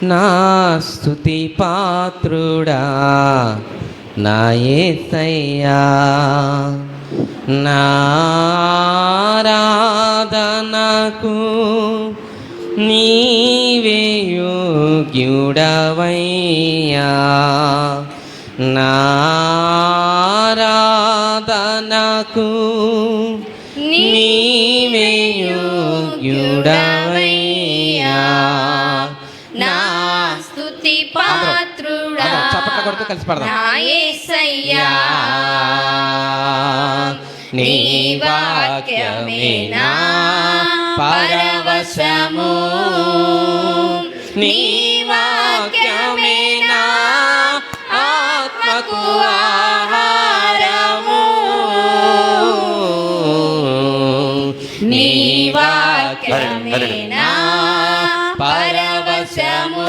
నా స్తుతి పాత్రుడా నా యేసయ్యా, నా ఆరాధనకు నీవే యోగ్యుడవయ్యా, నా ఆరాధనకు నీవే యోగ్యుడవయ్యా, నా స్తుతి పాత్రుడా చప్పట్లు కొడుతూ కలిసి పడదాం. నా యేసయ్యా, నీ వాక్యమే నా పరవశము, నీ వాక్యమే నా ఆత్మకు ఆహారము, నీ వాక్యమే నా పరవశము,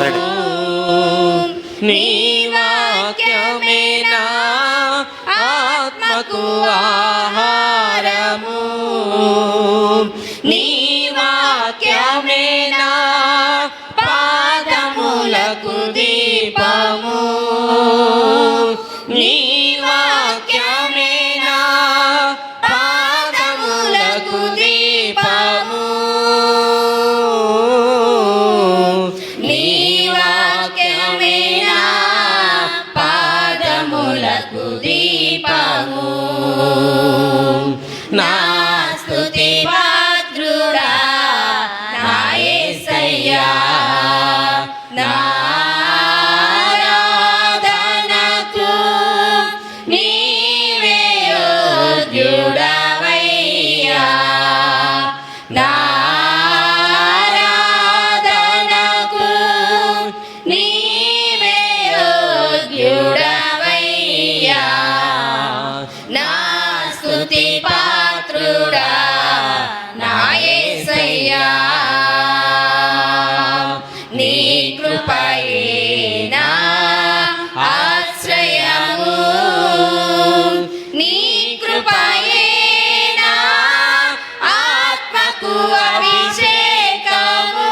నీ వాక్యమే నా ఆత్మకు ఆహారము, నీ వాక్యమే నా పాదములకు దీపము, నీ వాక్యమే నా పాదములకు దీపము, నీ వాక్యమే నా పాదములకు దీపము, నా స్తుతి పాత్రుడా నా యేసయ్యా, నా ఆరాధనకు నీవే యోగ్యుడవయ్యా, నా ఆరాధనకు నీవే యోగ్యుడవయ్యా, నా స్తుతి పాత్రుడా నా యేసయ్యా, నీ కృపయే నా ఆశ్రయము, నీ కృపయే నా ఆత్మకు అభిషేకము,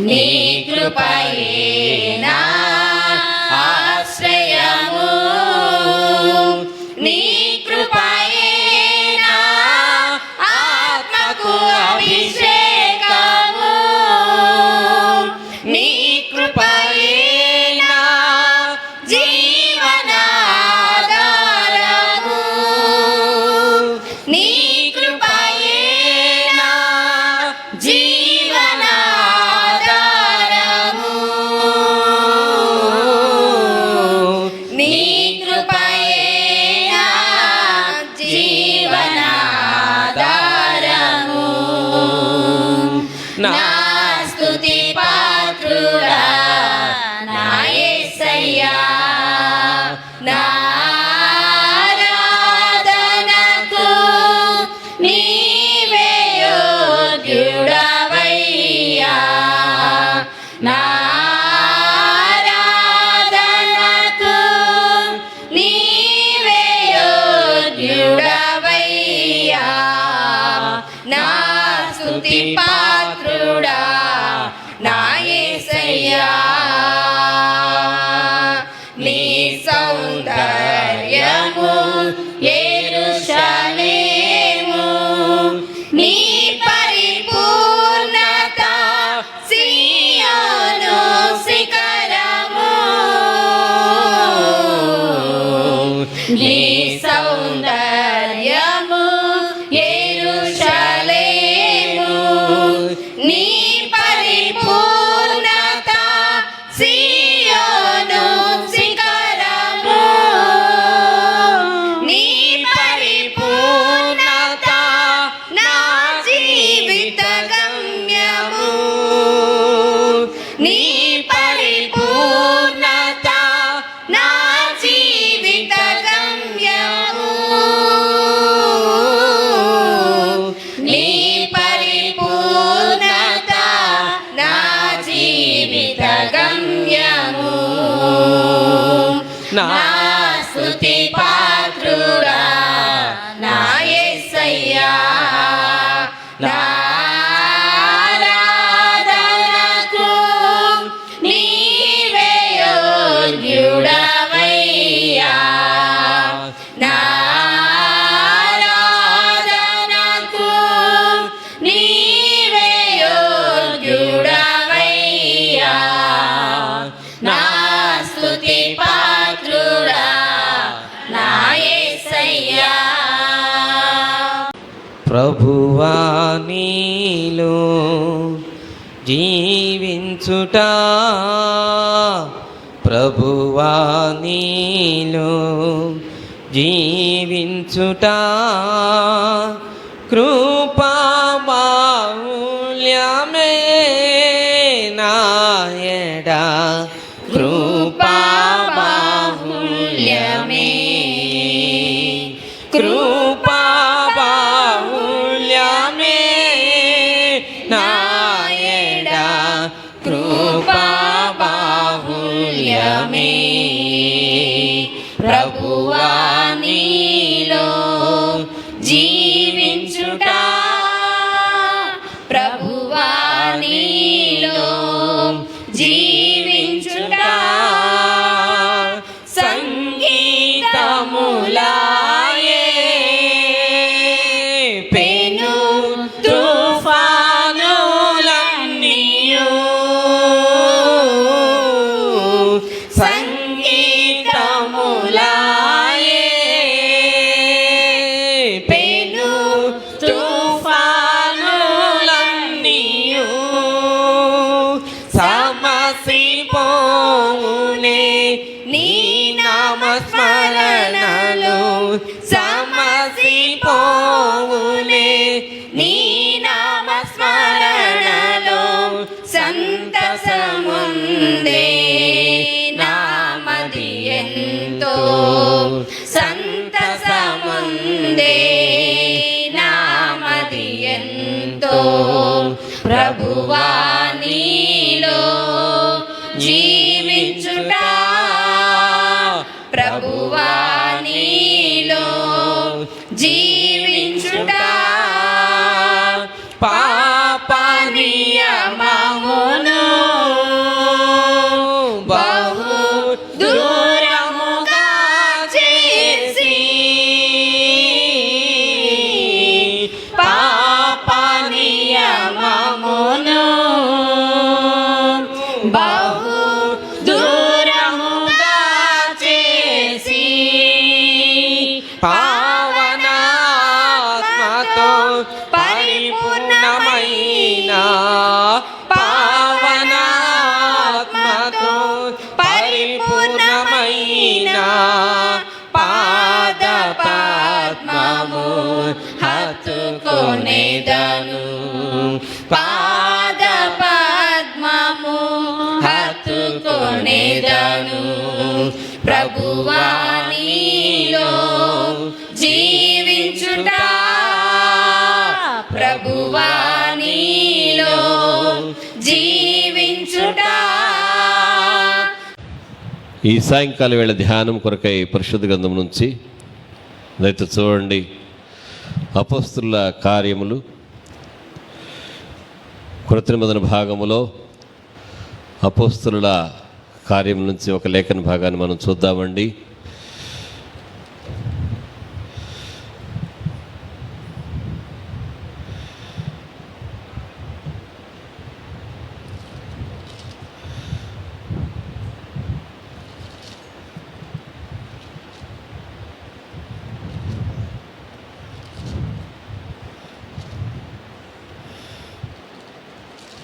నీ కృపయే నా ఆశ్రయము, నీ కృపయే నా ఆత్మకు అభిషేకము, నీ కృపయే నా జీవనాధారము, నీ కృపయే నా జీవనాధారము, నీ కృపయే నా జీవనాధారము, నా స్తుతి పాత్రుడా నా యేసయ్యా, నా ఆరాధనకు నీవే యోగ్యుడవయ్యా, నా ఆరాధనకు నీవే యోగ్యుడవయ్యా, నా స్తుతి పాత్రుడా నా యేసయ్యా, నీ సౌందర్యము యెరూషలేము, నీ పరిపూర్ణత సీయోను శిఖరము, నీ సౌందర్యము యెరూషలేము, నీ పరిపూర్ణత సీయోను శిఖరము, నీ పరిపూర్ణత నా జీవిత గమ్యము, నీ పరిపూర్ణత నా జీవిత గమ్యము, నీ పరిపూర్ణత నా జీవిత గమ్యము, నా స్తుతి పాత్రుడా నా యేసయ్యా, నా నీలో జీవించుట ప్రభువా నీలో జీవించుట కృపా బాహుల్యమే నాయడా కృపా బాహుల్యమే కృపా బాహుల్యమే నాయడా కృపా బాహుల్యమే ప్రభువా నీలో జీవించుట ప్రభువా నీలో జీవించుట సంగీతములాయే పెను తుఫానులన్నీయు సంగీతములాయే పెను తుఫానులన్నీయు సమసిపోవునే నీ నామస్మరణలో సమసిపోవునే నీ నామస్మరణలో సంతసముందే నామది ఎంతో సంతసముందే నామది ఎంతో ప్రభువా నీలో జీవించుట ప్రభువా నీలో జీవించుట పాప నియమమును బహు దూరముగా చేసి పాప నియమమును బహు దూరముగా చేసి పావనాత్మతో పరిపూర్ణమైన పావనాత్మతో పరిపూర్ణమైన పాద పద్మము హత్తుకొనేదను పాద పద్మము హత్తుకొనేదను ప్రభువా నీలో జీవించుట ప్రభువా నీలో జీవించుట. ఈ సాయంకాల వేళ ధ్యానం కొరకై పరిశుద్ధ గ్రంథం నుంచి దయతో చూడండి. అపోస్తుల కార్యములు క్రొత్త నిబంధన భాగములో అపోస్తుల కార్యం నుంచి ఒక లేఖన భాగాన్ని మనం చూద్దామండి.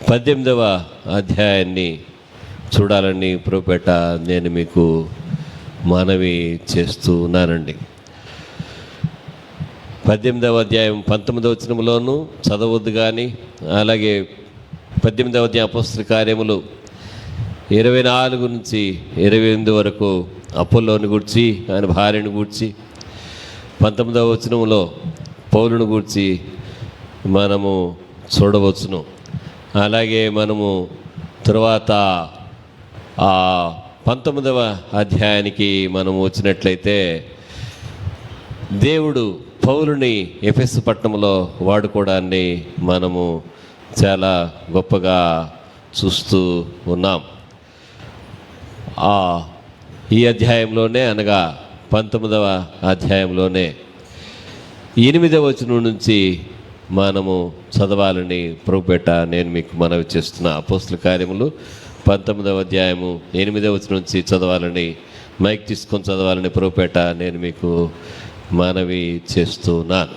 పద్దెనిమిదవ అధ్యాయాన్ని చూడాలని ప్రభుపేట నేను మీకు మనవి చేస్తూ ఉన్నానండి. 18వ అధ్యాయం 19వ వచనంలోనూ చదవద్దు కానీ, అలాగే 18వ అధ్యాయం అపోస్తల కార్యములు 24 నుంచి 28 వరకు అపోల్లోని గూర్చి ఆయన భార్యను గూర్చి, 19వ వచనంలో పౌలును గూర్చి మనము చూడవచ్చును. అలాగే మనము తరువాత 19వ అధ్యాయానికి మనము వచ్చినట్లయితే దేవుడు పౌలుని ఎఫెసు పట్టణంలో వాడుకోవడాన్ని మనము చాలా గొప్పగా చూస్తూ ఉన్నాం. ఈ అధ్యాయంలోనే అనగా 19వ అధ్యాయంలోనే 8వ వచనం నుంచి మనము చదవాలని ప్రభుపేట నేను మీకు మనవి చేస్తున్నా. అపోస్తల కార్యములు 19వ అధ్యాయము 8వ వచనం నుంచి చదవాలని, మైక్ తీసుకొని చదవాలని ప్రభుపేట నేను మీకు మనవి చేస్తున్నాను.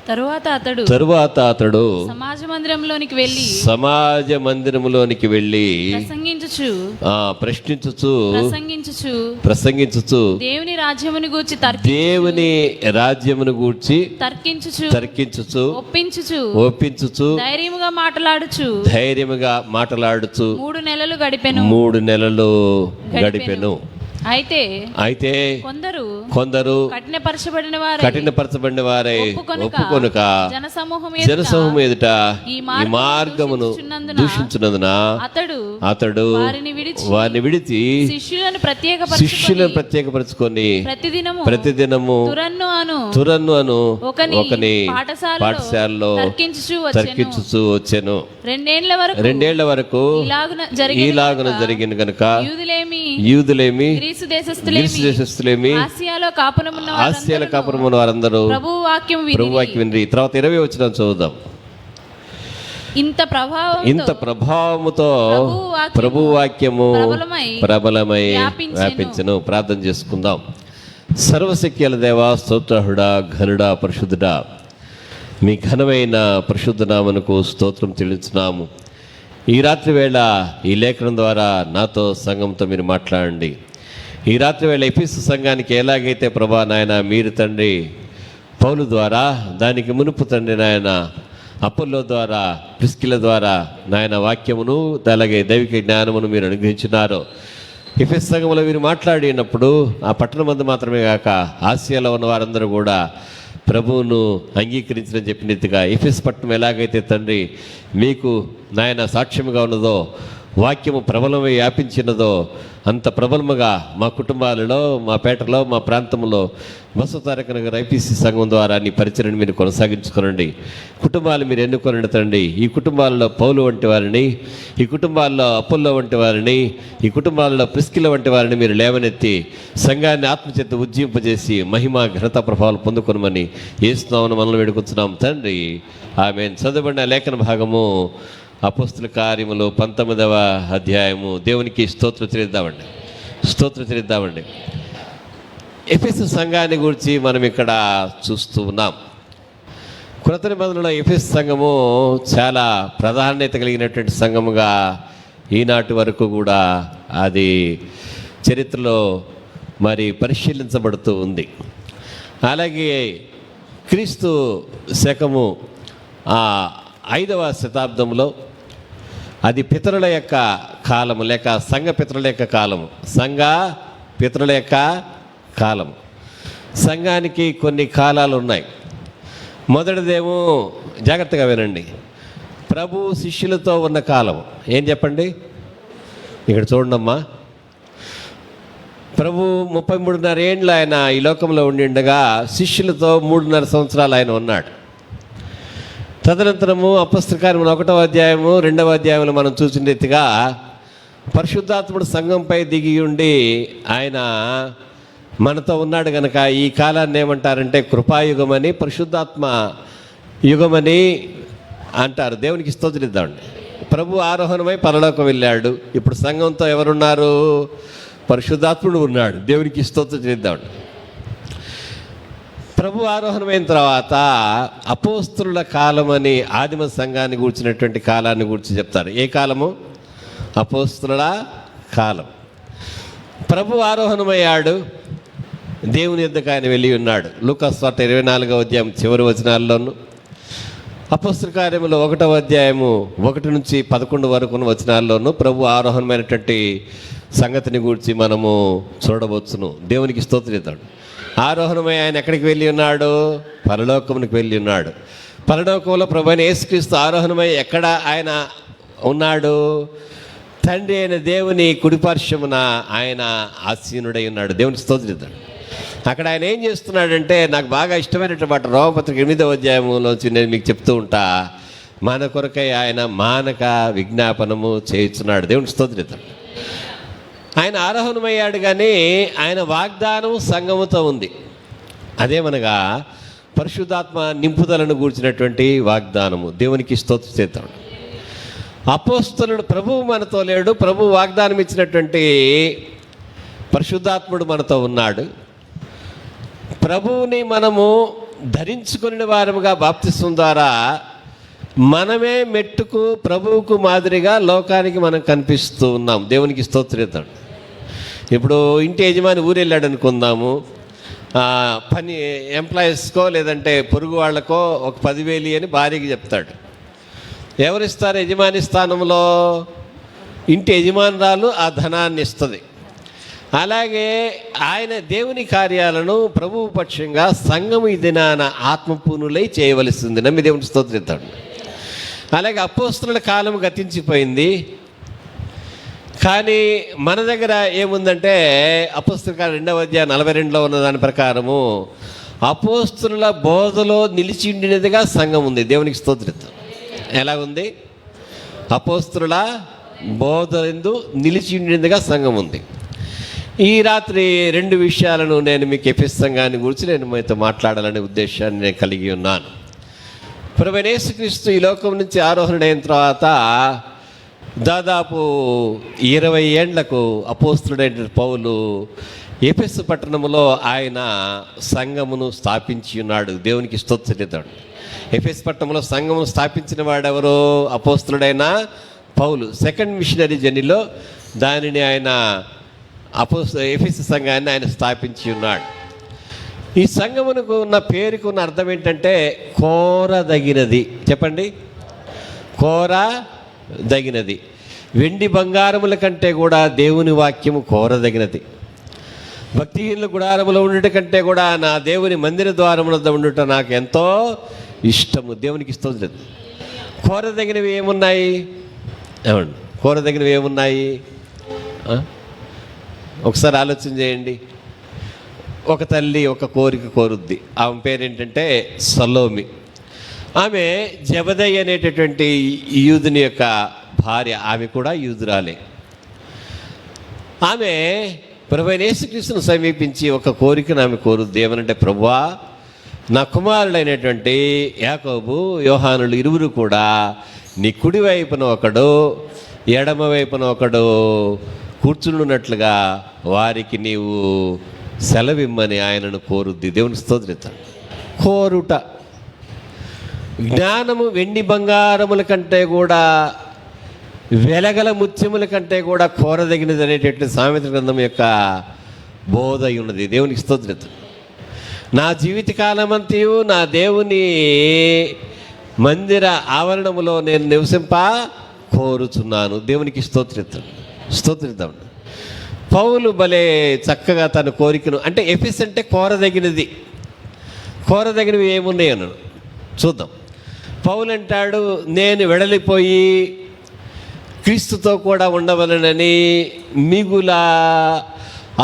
తరువాత అతడు సమాజ మందిరంలోనికి వెళ్ళి ప్రసంగించుచు దేవుని రాజ్యమును గూర్చి తర్కించుచు ఒప్పించుచు ధైర్యముగా మాట్లాడుచు 3 నెలలు గడిపెను. అయితే కొందరు కఠినపరచబడిన వారై ఒప్పుకొనుక జనసమూహం ఎదుట ఈ మార్గమును దూషించున్నందున అతడు వారిని విడిచి శిష్యులను ప్రత్యేకపరచుకొని ప్రతిదినము తురన్ను అను ఒకని పాఠశాలలో తర్కించుచు వచ్చెను. 2 ఏళ్ల వరకు ఇలాగున జరిగిన కనుక యూదులేమి గ్రీసు దేశస్థులేమి ఆసియాలో కాపురమున్న వారందరూ ప్రభువు వాక్యం విని. తర్వాత 20 వచనం చదువుదాం. ఇంత ప్రభావముతో ప్రభు వాక్యము ప్రబలమై వ్యాపించెను. ప్రార్థన చేసుకుందాం. సర్వశక్తుల దేవా, స్తోత్రహుడా, ఘనుడా, పరిశుద్ధుడా, మీ ఘనమైన పరిశుద్ధ నామమునకు స్తోత్రం చెల్లించున్నాము. ఈ రాత్రి వేళ ఈ లేఖనం ద్వారా నాతో సంఘంతో మీరు మాట్లాడండి. ఈ రాత్రి వేళ ఎఫెసు సంఘానికి ఎలాగైతే ప్రభా నాయన మీరు తండ్రి పౌలు ద్వారా, దానికి మునుపు తండ్రి నాయన అపోల్లో ద్వారా, ప్రిస్కిల ద్వారా నాయన వాక్యమును అలాగే దైవిక జ్ఞానమును మీరు అనుగ్రహించినారు. ఎఫెసు సంఘంలో మీరు మాట్లాడినప్పుడు ఆ పట్టణం మందు మాత్రమే కాక ఆసియాలో ఉన్న వారందరూ కూడా ప్రభువును అంగీకరించని చెప్పినట్టుగా ఎఫెసు పట్టణం ఎలాగైతే తండ్రి మీకు నాయన సాక్ష్యముగా ఉన్నదో, వాక్యము ప్రబలమై వ్యాపించినదో, అంత ప్రబలముగా మా కుటుంబాలలో, మా పేటలో, మా ప్రాంతంలో బసవతారక నగర్ ఐపీసీ సంఘం ద్వారా నీ పరిచయను మీరు కొనసాగించుకోనండి. కుటుంబాలు మీరు ఎన్నుకోనండి తండ్రి. ఈ కుటుంబాలలో పౌలు వంటి వారిని, ఈ కుటుంబాల్లో అపోల్లో వంటి వారిని, ఈ కుటుంబాలలో ప్రిస్కిల వంటి వారిని మీరు లేవనెత్తి సంఘాన్ని ఆత్మచేత ఉజ్జింపజేసి మహిమ ఘనత ప్రభావాలు పొందుకొనమని యేసునామమున మనల్ని వేడుకొంచున్నాం తండ్రి. ఆమేన్. చదవబడిన లేఖన భాగము అపోస్తుల కార్యములు 19వ అధ్యాయము. దేవునికి స్తోత్రం చెల్లిద్దామండి. ఎఫెసు సంఘాన్ని గురించి మనం ఇక్కడ చూస్తూ ఉన్నాం. కృత నిబంధనలో ఎఫెసు సంఘము చాలా ప్రాధాన్యత కలిగినటువంటి సంఘముగా ఈనాటి వరకు కూడా అది చరిత్రలో మరి పరిశీలించబడుతూ ఉంది. అలాగే క్రీస్తు శకము 5వ శతాబ్దంలో అది పితరుల యొక్క కాలము, లేక సంఘ పితరుల యొక్క కాలము. సంఘానికి కొన్ని కాలాలు ఉన్నాయి. మొదటిదేమో జాగ్రత్తగా వినండి, ప్రభు శిష్యులతో ఉన్న కాలము. ఏం చెప్పండి, ఇక్కడ చూడండమ్మా. ప్రభు 33.5 ఏండ్లు ఆయన ఈ లోకంలో ఉండిండగా శిష్యులతో 3.5 సంవత్సరాలు ఆయన ఉన్నాడు. తదనంతరము అపొస్తలుల కార్యములు 1వ అధ్యాయము 2వ అధ్యాయంలో మనం చూసిన రీతిగా పరిశుద్ధాత్ముడు సంఘంపై దిగి ఉండి ఆయన మనతో ఉన్నాడు కనుక ఈ కాలాన్ని ఏమంటారంటే కృపాయుగమని, పరిశుద్ధాత్మ యుగమని అంటారు. దేవునికి స్తోత్రం ఇద్దామండి. ప్రభు ఆరోహణమై పరలోకం వెళ్ళాడు. ఇప్పుడు సంఘంతో ఎవరున్నారు? పరిశుద్ధాత్ముడు ఉన్నాడు. దేవునికి స్తోత్రం ఇద్దామండి. ప్రభు ఆరోహణమైన తర్వాత అపోస్తలుల కాలమని ఆదిమ సంఘాన్ని గూర్చినటువంటి కాలాన్ని గురించి చెప్తారు. ఏ కాలము? అపోస్తలుల కాలం. ప్రభు ఆరోహణమయ్యాడు, దేవుని యొద్దకు ఆయన వెళ్ళి ఉన్నాడు. లూకాసు వార్త 24వ అధ్యాయం చివరి వచనాల్లోనూ, అపొస్తలుల కార్యములు 1వ అధ్యాయము 1 నుంచి 11 వరకు ఉన్న వచనాల్లోనూ ప్రభు ఆరోహణమైనటువంటి సంగతిని గురించి మనము చూడవచ్చును. దేవునికి స్తోత్రం ఇద్దాడు. ఆరోహణమై ఆయన ఎక్కడికి వెళ్ళి ఉన్నాడు? పరలోకమునికి వెళ్ళి ఉన్నాడు. పరలోకంలో ప్రభువైన యేసుక్రీస్తు ఆరోహణమై ఎక్కడ ఆయన ఉన్నాడు? తండ్రి అయిన దేవుని కుడిపార్శ్వమున ఆయన ఆసీనుడై ఉన్నాడు. దేవునికి స్తోత్రం ఇద్దాడు. అక్కడ ఆయన ఏం చేస్తున్నాడంటే, నాకు బాగా ఇష్టమైనటువంటి రోమపత్రిక 8వ అధ్యాయంలోంచి నేను మీకు చెప్తూ ఉంటా, మన కొరకై ఆయన మానక విజ్ఞాపనము చేయించున్నాడు. దేవునికి స్తోత్రం ఇద్దాడు. ఆయన ఆరోహణమయ్యాడు, కానీ ఆయన వాగ్దానం సంఘముతో ఉంది. అదేమనగా పరిశుద్ధాత్మ నింపుదలను గూర్చినటువంటి వాగ్దానము. దేవునికి స్తోత్రం చేద్దాం. అపోస్తలుడు ప్రభువు మనతో లేడు, ప్రభు వాగ్దానం ఇచ్చినటువంటి పరిశుద్ధాత్ముడు మనతో ఉన్నాడు. ప్రభువుని మనము ధరించుకునే వారముగా బాప్తిస్మం ద్వారా మనమే మెట్టుకు ప్రభువుకు మాదిరిగా లోకానికి మనం కనిపిస్తూ ఉన్నాం. దేవునికి స్తోత్రం. ఇప్పుడు ఇంటి యజమాని ఊరెళ్ళాడు అనుకుందాము, పని ఎంప్లాయీస్కో లేదంటే పొరుగు వాళ్ళకో ఒక 10,000 అని భార్యకి చెప్తాడు. ఎవరిస్తారు యజమాని స్థానంలో? ఇంటి యజమానురాలు ఆ ధనాన్ని ఇస్తుంది. అలాగే ఆయన దేవుని కార్యాలను ప్రభువు పక్షంగా సంఘము ఈ దినాన ఆత్మపూర్ణులై చేయవలసింది. నమ్మి దేవుని స్తోత్రిస్తాడు. అలాగే అపోస్తలుల కాలం గతించిపోయింది, కానీ మన దగ్గర ఏముందంటే అపోస్తలుల కాలం 2వ అధ్యాయం 42లో ఉన్న దాని ప్రకారము అపోస్తలుల బోధలో నిలిచి ఉండినదిగా సంఘం ఉంది. దేవునికి స్తోత్రిస్తాం. ఎలా ఉంది? అపోస్తలుల బోధలందు నిలిచి ఉండినదిగా సంఘం ఉంది. ఈ రాత్రి 2 విషయాలను నేను మీకు ఎఫెసు సంఘాన్ని గురించి నేను మీతో మాట్లాడాలనే ఉద్దేశాన్ని నేను కలిగి ఉన్నాను. ప్రభువైన యేసుక్రీస్తు ఈ లోకం నుంచి ఆరోహణైన తర్వాత దాదాపు 20 ఏండ్లకు అపోస్తలుడైన పౌలు ఎఫెసు పట్టణంలో ఆయన సంఘమును స్థాపించి ఉన్నాడు. దేవునికి స్తోత్రం. ఎఫెసు పట్టణంలో సంఘమును స్థాపించిన వాడెవరో? అపోస్తలుడైన పౌలు. సెకండ్ మిషనరీ జర్నీలో దానిని ఆయన ఎఫెసు సంఘాన్ని ఆయన స్థాపించి ఉన్నాడు. ఈ సంఘమునకు ఉన్న పేరుకు ఉన్న అర్థం ఏంటంటే కోరదగినది. చెప్పండి, కోరదగినది. వెండి బంగారముల కంటే కూడా దేవుని వాక్యము కోరదగినది. భక్తిహీనుల గుడారములో ఉండుట కంటే కూడా నా దేవుని మందిర ద్వారముల ఉండుట నాకు ఎంతో ఇష్టము. దేవునికి స్తోత్రం. కోరదగినవి ఏమున్నాయి? ఏమండి, కోరదగినవి ఏమున్నాయి? ఒకసారి ఆలోచన చేయండి. ఒక తల్లి ఒక కోరిక కోరుద్ది. ఆమె పేరేంటంటే సలోమి. ఆమె జబదయి అనేటటువంటి యూదుని యొక్క భార్య. ఆమె కూడా యూదురాలే. ఆమె ప్రభువైన యేసుక్రీస్తును సమీపించి ఒక కోరికను ఆమె కోరుద్ది. ఏమనంటే, ప్రభువా, నా కుమారుడైనటువంటి యాకోబు యోహానులు ఇరువురు కూడా నీ కుడి వైపున ఒకడు ఎడమ వైపున ఒకడు కూర్చున్నట్లుగా వారికి నీవు సెలవిమ్మని ఆయనను కోరుద్ది. దేవుని స్తోత్రం. కోరుట. జ్ఞానము వెండి బంగారముల కంటే కూడా వెలగల ముత్యముల కంటే కూడా కోరదగినది అనేటటువంటి సామెత గ్రంథం యొక్క బోధ ఉన్నది. దేవునికి స్తోత్రం. నా జీవితకాలమంతయు నా దేవుని మందిర ఆవరణములో నేను నివసింప కోరుచున్నాను. దేవునికి స్తోత్రిద్దాం. పౌలు భలే చక్కగా తన కోరికను, అంటే ఎఫెసు అంటే కోరదగినది. కోరదగినవి ఏమున్నాయి అన్నాడు. చూద్దాం. పౌలు అంటాడు, నేను వెడలిపోయి క్రీస్తుతో కూడా ఉండవలనని మిగుల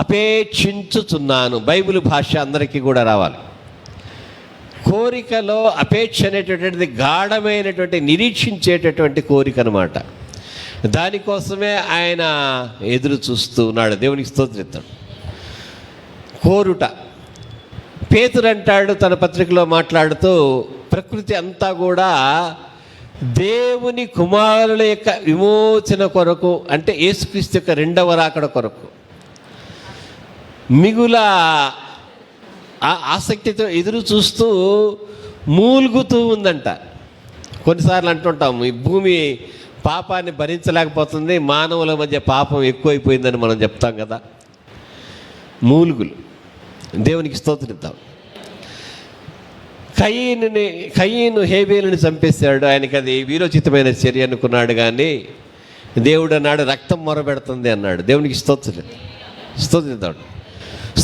అపేక్షించుచున్నాను. బైబిల్ భాష అందరికీ కూడా రావాలి. కోరికలో అపేక్ష అనేటటువంటిది గాఢమైనటువంటి నిరీక్షించేటటువంటి కోరిక అన్నమాట. దానికోసమే ఆయన ఎదురు చూస్తూ ఉన్నాడు. దేవునికి స్తోత్రం. కోరుట. పేతురు అంటాడు తన పత్రికలో మాట్లాడుతూ, ప్రకృతి అంతా కూడా దేవుని కుమారుల యొక్క విమోచన కొరకు, అంటే యేసుక్రీస్తు యొక్క 2వ రాకడ కొరకు మిగుల ఆసక్తితో ఎదురు చూస్తూ మూలుగుతూ ఉందంట. కొన్నిసార్లు అంటుంటాము, ఈ భూమి పాపాన్ని భరించలేకపోతుంది, మానవుల మధ్య పాపం ఎక్కువైపోయిందని మనం చెప్తాం కదా. మూలుగులు. దేవునికి స్తోత్రిద్దాం. కయీను హేబేలుని చంపేశాడు. ఆయనకి అది వీరోచితమైన చర్య అనుకున్నాడు, కానీ దేవుడు అన్నాడు రక్తం మొరబెడుతుంది అన్నాడు. దేవునికి స్తోత్రిద్దాం.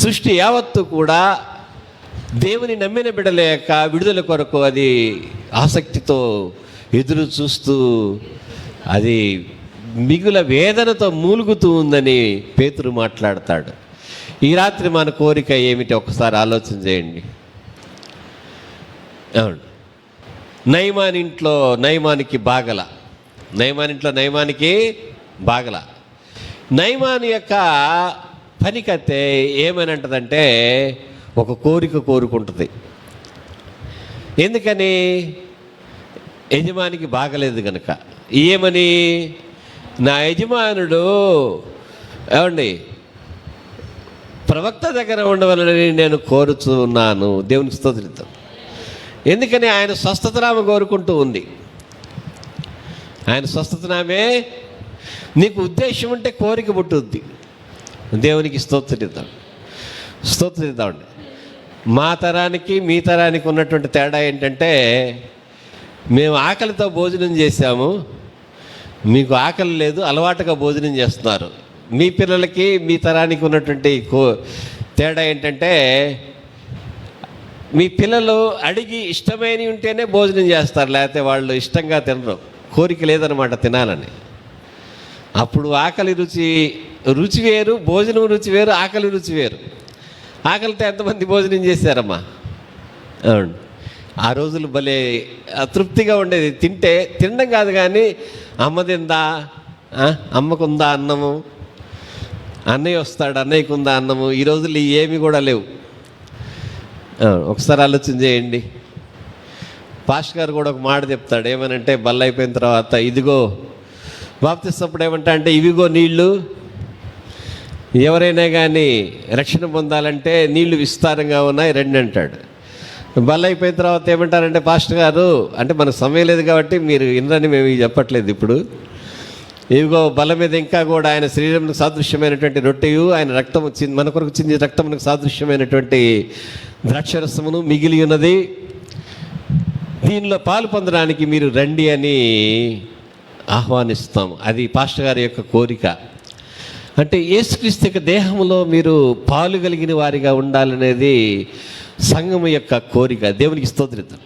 సృష్టి యావత్తు కూడా దేవుని నమ్మిన బిడ్డల యొక్క విడుదల కొరకు అది ఆసక్తితో ఎదురు చూస్తూ అది మిగుల వేదనతో మూలుగుతూ ఉందని పేతురు మాట్లాడతాడు. ఈ రాత్రి మన కోరిక ఏమిటి ఒకసారి ఆలోచన చేయండి. అవును, నయమాన్ ఇంట్లో నయమానికి బాగల. నయమాన్ యొక్క పనికత్తే ఏమని అంటదంటే, ఒక కోరిక కోరుకుంటుంది. ఎందుకని? యజమానికి బాగలేదు కనుక. ఏమని? నా యజమానుడు ఏమండి ప్రవక్త దగ్గర ఉండవాలని నేను కోరుచున్నాను. దేవునికి స్తోత్రిద్దాం. ఎందుకని ఆయన స్వస్థతనామ కోరుకుంటూ ఉంది. ఆయన స్వస్థతనామే. నీకు ఉద్దేశం ఉంటే కోరిక పుట్టుద్ది. దేవునికి స్తోత్రిద్దామండి. మా తరానికి మీ తరానికి ఉన్నటువంటి తేడా ఏంటంటే, మేము ఆకలితో భోజనం చేశాము, మీకు ఆకలి లేదు, అలవాటుగా భోజనం చేస్తున్నారు. మీ పిల్లలకి మీ తరానికి ఉన్నటువంటి తేడా ఏంటంటే, మీ పిల్లలు అడిగి ఇష్టమైనవి ఉంటేనే భోజనం చేస్తారు, లేకపోతే వాళ్ళు ఇష్టంగా తినరు. కోరిక లేదనమాట తినాలని. అప్పుడు ఆకలి రుచి వేరు, భోజనం రుచి వేరు, ఆకలి రుచి వేరు. ఆకలితో ఎంతమంది భోజనం చేశారమ్మా? అవును, ఆ రోజులు భలే తృప్తిగా ఉండేది. తినడం కాదు కానీ అమ్మ తిందా, అమ్మకుందా అన్నము, అన్నయ్య వస్తాడు అన్నయ్యకుందా అన్నము. ఈ రోజులు ఏమి కూడా లేవు. ఒకసారి ఆలోచన చేయండి. పాస్టర్ గారు కూడా ఒక మాట చెప్తాడు, ఏమనంటే బల్ల అయిపోయిన తర్వాత, ఇదిగో బాప్తిస్తప్పుడు ఏమంటా అంటే, ఇవిగో నీళ్ళు, ఎవరైనా కానీ రక్షణ పొందాలంటే నీళ్లు విస్తారంగా ఉన్నాయి రండి అంటాడు. బల్ల అయిపోయిన తర్వాత ఏమంటారంటే, పాస్టర్ గారు అంటే మనకు సమయం లేదు కాబట్టి మీరు ఇన్నని మేము చెప్పట్లేదు. ఇప్పుడు ఇవిగో బల్ల మీద ఇంకా కూడా ఆయన శరీరంకు సాదృశ్యమైనటువంటి రొట్టెయు, ఆయన రక్తము మన కొరకు చింది రక్తమునకు సాదృశ్యమైనటువంటి ద్రాక్షరసమును మిగిలి ఉన్నది, దీనిలో పాలు పొందడానికి మీరు రండి అని ఆహ్వానిస్తాము. అది పాస్టర్ గారి యొక్క కోరిక. అంటే యేసుక్రీస్తు యొక్క దేహంలో మీరు పాలు కలిగిన వారిగా ఉండాలనేది సంఘము యొక్క కోరిక. దేవునికి స్తోత్రం.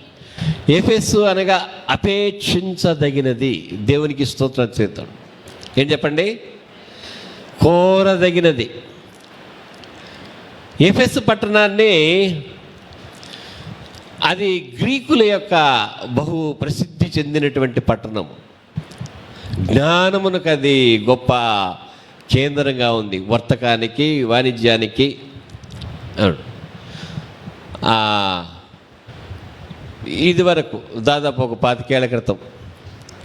ఎఫెసు అనగా అపేక్షించదగినది. దేవునికి స్తోత్రం చేద్దాం. ఏం చెప్పండి? కోరదగినది. ఎఫెసు పట్టణాన్ని, అది గ్రీకుల యొక్క బహు ప్రసిద్ధి చెందినటువంటి పట్టణం. జ్ఞానమునకు అది గొప్ప కేంద్రంగా ఉంది, వర్తకానికి, వాణిజ్యానికి. ఇది వరకు దాదాపు ఒక 25 ఏళ్ల క్రితం,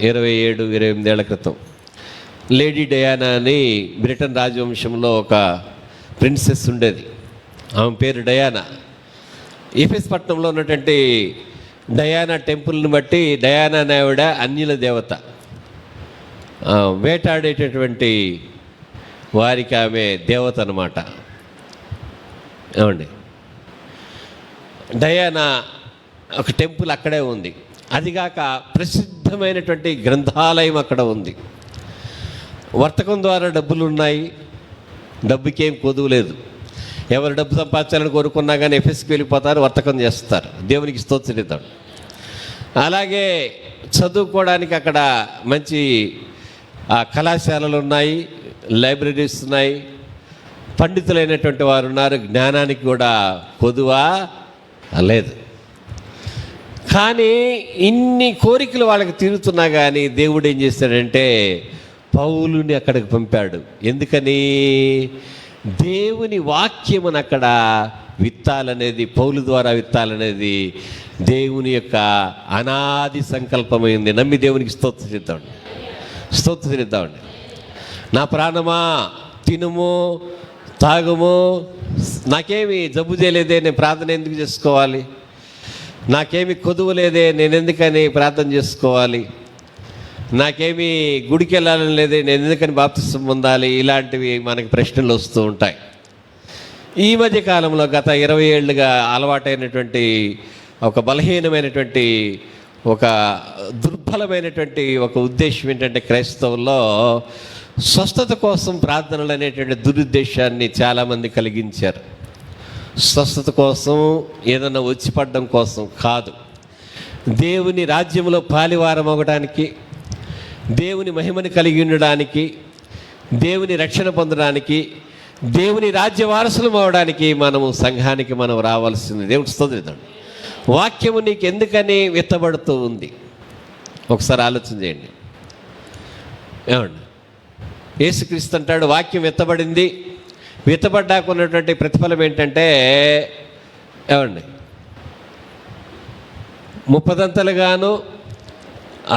27-28 ఏళ్ల క్రితం, లేడీ డయానా అని బ్రిటన్ రాజవంశంలో ఒక ప్రిన్సెస్ ఉండేది. ఆమె పేరు డయానా. ఎఫెస్ పట్టణంలో ఉన్నటువంటి డయానా టెంపుల్ని బట్టి, డయానా ఆవిడ అన్యుల దేవత, వేటాడేటటువంటి వారికి ఆమె దేవత అన్నమాట. ఏమండి, డయానా ఒక టెంపుల్ అక్కడే ఉంది. అదిగాక ప్రసిద్ధమైనటువంటి గ్రంథాలయం అక్కడ ఉంది. వర్తకం ద్వారా డబ్బులు ఉన్నాయి, డబ్బుకేం కొదువు లేదు. ఎవరు డబ్బు సంపాదించాలని కోరుకున్నా కానీ ఎఫెస్కి వెళ్ళిపోతారు, వర్తకం చేస్తారు. దేవునికి స్తోత్రం. అలాగే చదువుకోవడానికి అక్కడ మంచి కళాశాలలు ఉన్నాయి, లైబ్రరీస్ ఉన్నాయి, పండితులైనటువంటి వారు ఉన్నారు. జ్ఞానానికి కూడా కొదువా లేదు. కానీ ఇన్ని కోరికలు వాళ్ళకి తీరుతున్నా కానీ దేవుడు ఏం చేశాడంటే పౌలుని అక్కడికి పంపాడు. ఎందుకని? దేవుని వాక్యమును అక్కడ విత్తాలనేది, పౌలు ద్వారా విత్తాలనేది దేవుని యొక్క అనాది సంకల్పమైంది. నమ్మి దేవునికి స్తోత్రం చేద్దామండి. నా ప్రాణమా తినుము తాగుము, నాకేమి జబ్బు చేయలేదే, నేను ప్రార్థన ఎందుకు చేసుకోవాలి? నాకేమి కొదువు లేదే, నేను ఎందుకని ప్రార్థన చేసుకోవాలి? నాకేమీ గుడికి వెళ్ళాలని లేదే, నేను ఎందుకని బాప్తిసం పొందాలి? ఇలాంటివి మనకి ప్రశ్నలు వస్తూ ఉంటాయి. ఈ మధ్య కాలంలో గత 20 ఏళ్ళుగా అలవాటైనటువంటి ఒక బలహీనమైనటువంటి, ఒక దుర్బలమైనటువంటి ఒక ఉద్దేశం ఏంటంటే, క్రైస్తవుల్లో స్వస్థత కోసం ప్రార్థనలు అనేటువంటి దురుద్దేశాన్ని చాలామంది కలిగించారు. స్వస్థత కోసం, ఏదన్నా వచ్చి పడడం కోసం కాదు. దేవుని రాజ్యంలో పాలివారం అవ్వడానికి, దేవుని మహిమని కలిగి ఉండడానికి, దేవుని రక్షణ పొందడానికి, దేవుని రాజ్య వారసులం అవడానికి మనము సంఘానికి మనం రావాల్సింది. దేవుని స్తోత్రం. వాక్యము నీకు ఎందుకని విత్తబడుతూ ఉంది? ఒకసారి ఆలోచన చేయండి. ఏమండి, యేసుక్రీస్తు అంటాడు వాక్యం విత్తబడింది, విత్తబడ్డాకు ఉన్నటువంటి ప్రతిఫలం ఏంటంటే, ఏమండి, 30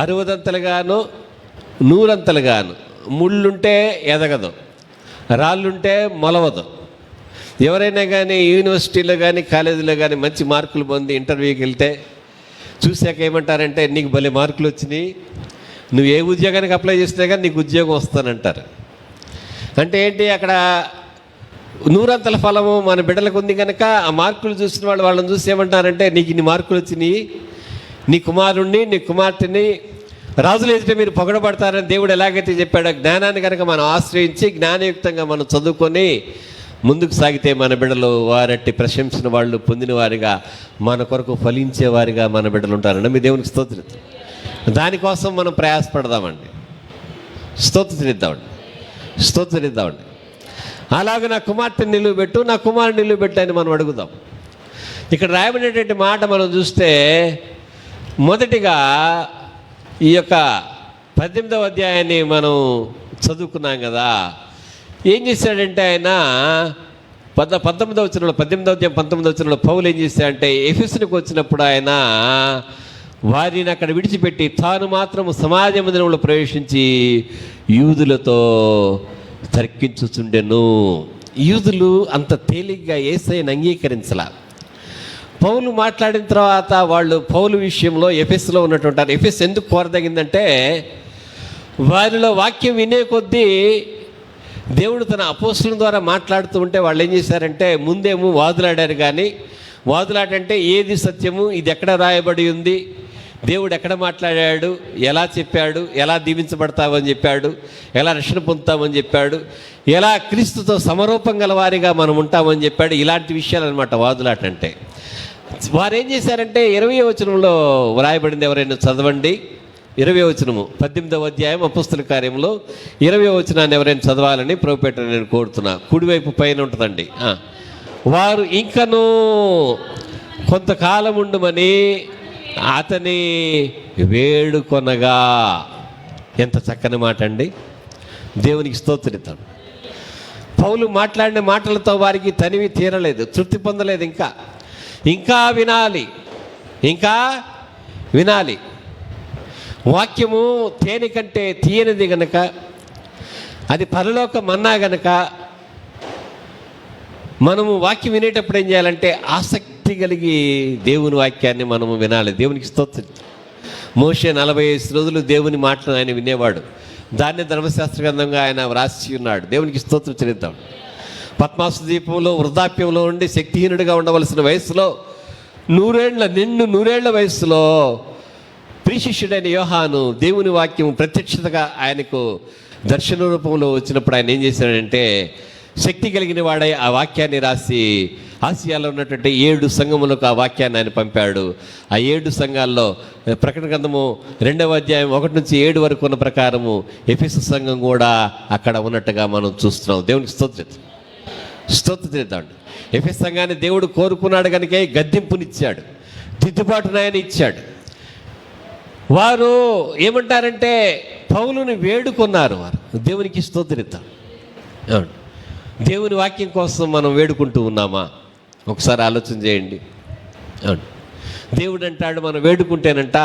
60 100 ముళ్ళుంటే ఎదగదు, రాళ్ళుంటే మొలవదు. ఎవరైనా కానీ యూనివర్సిటీలో కానీ కాలేజీలో కానీ మంచి మార్కులు పొంది ఇంటర్వ్యూకి వెళ్తే చూశాక ఏమంటారంటే నీకు భలే మార్కులు వచ్చినాయి, నువ్వు ఏ ఉద్యోగానికి అప్లై చేసినా కానీ నీకు ఉద్యోగం వస్తానంటారు. అంటే ఏంటి, అక్కడ నూరంతల ఫలము మన బిడ్డలకు ఉంది కనుక ఆ మార్కులు చూసిన వాళ్ళని చూసి ఏమంటారంటే నీకు ఇన్ని మార్కులు వచ్చినాయి, నీ కుమారుణ్ణి నీ కుమార్తెని రాజులు ఎదుట మీరు పొగడబడతారని దేవుడు ఎలాగైతే చెప్పాడో, జ్ఞానాన్ని కనుక మనం ఆశ్రయించి జ్ఞానయుక్తంగా మనం చదువుకొని ముందుకు సాగితే మన బిడ్డలు వారట్టి ప్రశంసన వాళ్ళు పొందిన వారిగా మన కొరకు ఫలించేవారిగా మన బిడ్డలు ఉంటారండి. మీ దేవునికి స్తోత్రం. దానికోసం మనం ప్రయాసపడదామండి, స్తోత్రిద్దామండి. అలాగే నా కుమార్తెని నిలువబెట్టు, నా కుమారుని నిలువబెట్టు అని మనం అడుగుదాం. ఇక్కడ రాయబడినటువంటి మాట మనం చూస్తే మొదటిగా ఈ యొక్క 18వ అధ్యాయాన్ని మనం చదువుకున్నాం కదా. ఏం చేశాడంటే ఆయన 18వ వచనంలో 18వ అధ్యాయం 19వ వచనంలో పౌలు ఏం చేశాడంటే ఎఫెసునికి వచ్చినప్పుడు ఆయన వారిని అక్కడ విడిచిపెట్టి తాను మాత్రము సమాజ మందిరంలో ప్రవేశించి యూదులతో తర్కించుచుండెను. యూదులు అంత తేలిగ్గా యేసయ్యను అంగీకరించలా. పౌలు మాట్లాడిన తర్వాత వాళ్ళు పౌలు విషయంలో ఎఫెస్లో ఉన్నటువంటి ఎఫెస్ ఎందుకు కోరదగిందంటే వారిలో వాక్యం వినే కొద్దీ దేవుడు తన అపోస్తుల ద్వారా మాట్లాడుతూ ఉంటే వాళ్ళు ఏం చేశారంటే ముందేమో వాదులాడారు. కానీ వాదులాడంటే ఏది సత్యము, ఇది ఎక్కడ రాయబడి ఉంది, దేవుడు ఎక్కడ మాట్లాడాడు, ఎలా చెప్పాడు, ఎలా దీవించబడతామని చెప్పాడు, ఎలా రక్షణ పొందుతామని చెప్పాడు, ఎలా క్రీస్తుతో సమరూపం గల వారిగా మనం ఉంటామని చెప్పాడు. ఇలాంటి విషయాలు అనమాట వాదులాటంటే. వారు ఏం చేశారంటే 20వ వచనంలో వ్రాయబడింది, ఎవరైనా చదవండి. 20వ వచనము 18వ అధ్యాయం అపోస్తల కార్యంలో 20వ వచనాన్ని ఎవరైనా చదవాలని ప్రభుపేట నేను కోరుతున్నా. కుడివైపు పైన ఉంటుందండి. వారు ఇంకనూ కొంతకాలం ఉండమని అతని వేడుకొనగా. ఎంత చక్కని మాట అండి, దేవునికి స్తోత్రిద్దాం. పౌలు మాట్లాడిన మాటలతో వారికి తనివి తీరలేదు, తృప్తి పొందలేదు. ఇంకా వినాలి. వాక్యము తేనె కంటే తీయనిది గనక, అది పరలోక మన్నా గనక మనము వాక్యం వినేటప్పుడు ఏం చేయాలంటే ఆసక్తి కలిగి దేవుని వాక్యాన్ని మనము వినాలి. దేవునికి స్తోత్రం. మోషే 45 రోజులు దేవుని మాటలు ఆయన వినేవాడు. దాన్ని ధర్మశాస్త్ర గ్రంథంగా ఆయన వ్రాసి ఉన్నాడు. దేవునికి స్తోత్రం చెల్లిద్దాం. పద్మాసు ద్వీపంలో వృద్ధాప్యంలో ఉండి శక్తిహీనుడిగా ఉండవలసిన వయసులో నిండు నూరేళ్ల వయసులో ప్రియశిష్యుడైన యోహాను దేవుని వాక్యం ప్రత్యక్షతగా ఆయనకు దర్శన రూపంలో వచ్చినప్పుడు ఆయన ఏం చేశాడంటే శక్తి కలిగిన వాడై ఆ వాక్యాన్ని రాసి ఆసియాలో ఉన్నటువంటి 7 సంఘములకు ఆ వాక్యాన్ని ఆయన పంపాడు. ఆ 7 సంఘాల్లో ప్రకటన గ్రంథము 2వ అధ్యాయం 1 నుంచి 7 వరకు ఉన్న ప్రకారము ఎఫెసు సంఘం కూడా అక్కడ ఉన్నట్టుగా మనం చూస్తున్నాం. దేవునికి స్తోత్రం. ఎఫెసు సంఘాన్ని దేవుడు కోరుకున్నాడు కనుక గద్దింపునిచ్చాడు, దిద్దుబాటును ఆయన ఇచ్చాడు. వారు ఏమంటారంటే పౌలుని వేడుకున్నారు. వారు దేవునికి స్తోత్రిద్దాం. దేవుని వాక్యం కోసం మనం వేడుకుంటూ ఉన్నామా? ఒకసారి ఆలోచన చేయండి. దేవుడు అంటాడు మనం వేడుకుంటేనంట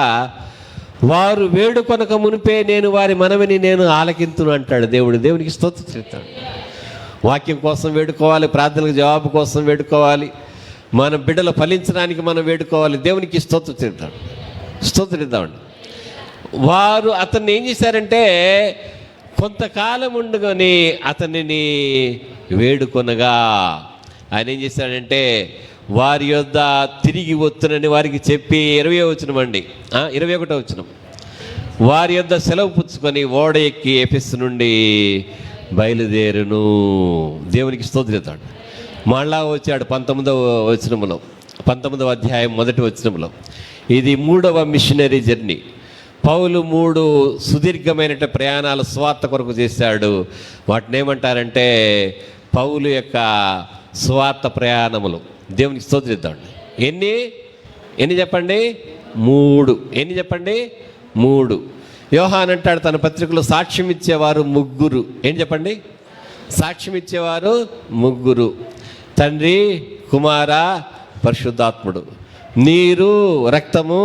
వారు వేడుకొనక మునిపే నేను వారి మనవిని నేను ఆలకింతును అంటాడు దేవుడు. దేవునికి స్తోత్రిద్దాం. వాక్యం కోసం వేడుకోవాలి, ప్రార్థనలకు జవాబు కోసం వేడుకోవాలి, మన బిడ్డలు ఫలించడానికి మనం వేడుకోవాలి. దేవునికి స్తోత్రిద్దామండి. వారు అతన్ని ఏం చేశారంటే కొంతకాలం ఉండగానే అతనిని వేడుకొనగా ఆయన ఏం చేశాడంటే వారి యొద్ద తిరిగి వస్తునని వారికి చెప్పి 20వ వచనం అండి, 21వ వచనం, వారి యొద్ద సెలవు పుచ్చుకొని ఓడ ఎక్కి ఎఫెసు నుండి బయలుదేరును. దేవునికి స్తోత్రిద్దాం. మళ్ళా వచ్చాడు 19వ వచనంలో, 19వ అధ్యాయం 1వ వచనంలో. ఇది 3వ మిషనరీ జర్నీ. పౌలు 3 సుదీర్ఘమైన ప్రయాణాలు స్వార్థ కొరకు చేశాడు. వాటిని ఏమంటారంటే పౌలు యొక్క స్వార్థ ప్రయాణములు. దేవునికి స్తోత్రిద్దాం. ఎన్ని చెప్పండి? 3. ఎన్ని చెప్పండి? 3. యోహాన్ అంటాడు తన పత్రికలో సాక్ష్యం ఇచ్చేవారు 3. ఏం చెప్పండి? సాక్ష్యం ఇచ్చేవారు 3. తండ్రి, కుమార, పరిశుద్ధాత్ముడు. నీరు, రక్తము,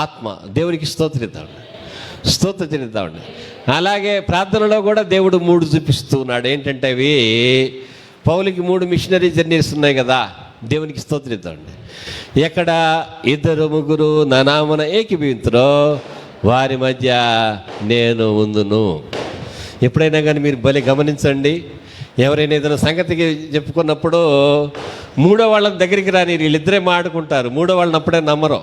ఆత్మ. దేవునికి స్తోత్రం చెల్లిద్దామండి. అలాగే ప్రార్థనలో కూడా దేవుడు 3 చూపిస్తూ ఉన్నాడు. ఏంటంటే అవి పౌలుకి 3 మిషనరీ జర్నీస్ ఉన్నాయి కదా. దేవునికి స్తోత్రిద్దామండి. ఎక్కడ ఇద్దరు ముగ్గురు నా నామమున ఏకీభవింతురో వారి మధ్య నేను ఉందును. ఎప్పుడైనా కానీ మీరు భలే గమనించండి, ఎవరైనా ఏదైనా సంగతికి చెప్పుకున్నప్పుడు మూడో వాళ్ళని దగ్గరికి రాని వీళ్ళిద్దరే మాడుకుంటారు. మూడో వాళ్ళని అప్పుడే నమ్మరు.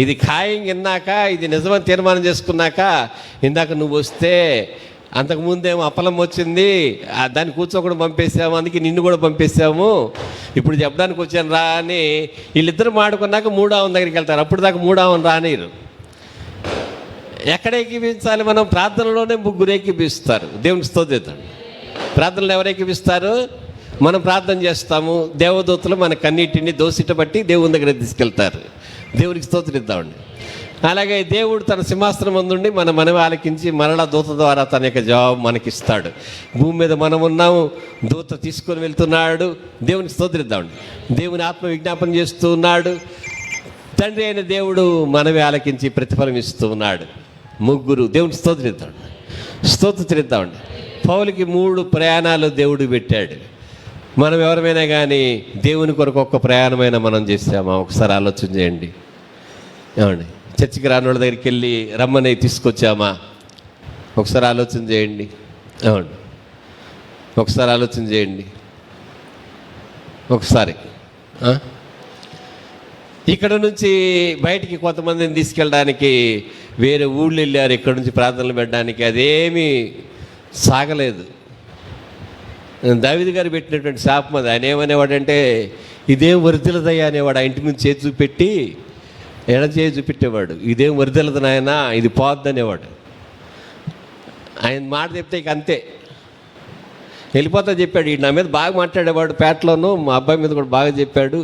ఇది ఖాయం విన్నాక, ఇది నిజమని తీర్మానం చేసుకున్నాక, ఇందాక నువ్వు వస్తే అంతకుముందేమో అప్పలం వచ్చింది, దాన్ని కూర్చోకుండా పంపేసాము, అందుకే నిన్ను కూడా పంపేసాము, ఇప్పుడు చెప్పడానికి వచ్చాను రా అని వీళ్ళిద్దరు మాడుకున్నాక మూడవని దగ్గరికి వెళ్తారు. అప్పుడు దాకా మూడవని రానిరు. ఎక్కడ ఏకీపించాలి? మనం ప్రార్థనలోనే ముగ్గురు ఏకీపిస్తారు. దేవునికి స్తోత్రం. ప్రార్థనలు ఎవరు ఏకీపిస్తారు? మనం ప్రార్థన చేస్తాము, దేవదూతలు మన కన్నీటిని దోసిట బట్టి దేవుని దగ్గర తీసుకెళ్తారు. దేవునికి స్తోత్రిద్దామండి. అలాగే దేవుడు తన సింహాసనం ముందుండి మన మనవి ఆలకించి మరలా దూత ద్వారా తన యొక్క జవాబు మనకిస్తాడు. భూమి మీద మనం ఉన్నాము, దూత తీసుకొని వెళ్తున్నాడు. దేవునికి స్తోత్రిద్దామండి. దేవుని ఆత్మ విజ్ఞాపన చేస్తూ ఉన్నాడు. తండ్రి అయిన దేవుడు మనవి ఆలకించి ప్రతిఫలం ఇస్తూ ఉన్నాడు. ముగ్గురు దేవునికి స్తోత్రిద్దామండి. పౌలుకి 3 ప్రయాణాలు దేవుడు పెట్టాడు. మనం ఎవరమైనా కానీ దేవుని కొరకు ఒక్క ప్రయాణమైనా మనం చేసామా? ఒకసారి ఆలోచన చేయండి. ఏమండి, చర్చికి రాని వాళ్ళ దగ్గరికి వెళ్ళి రమ్మని తీసుకొచ్చామా? ఒకసారి ఆలోచన చేయండి. ఏమండి, ఒకసారి ఆలోచన చేయండి. ఒకసారి ఇక్కడ నుంచి బయటికి కొంతమందిని తీసుకెళ్ళడానికి వేరే ఊళ్ళు వెళ్ళారు, ఇక్కడ నుంచి ప్రార్థనలు పెట్టడానికి. అదేమీ సాగలేదు. దావీదు గారు పెట్టినటువంటి శాపం అది. ఆయన ఏమనేవాడంటే, ఇదేం వరిదిలదయ్యా అనేవాడు. ఆ ఇంటి నుంచి చేతి చూపెట్టి ఎడ చేయి చూపెట్టేవాడు. ఇదేం వరిదిలదు నాయన, ఇది పోద్ది అనేవాడు. ఆయన మాట చెప్తే ఇక అంతే, వెళ్ళిపోతా చెప్పాడు. ఈ నా మీద బాగా మాట్లాడేవాడు పేటలోను, మా అబ్బాయి మీద కూడా బాగా చెప్పాడు.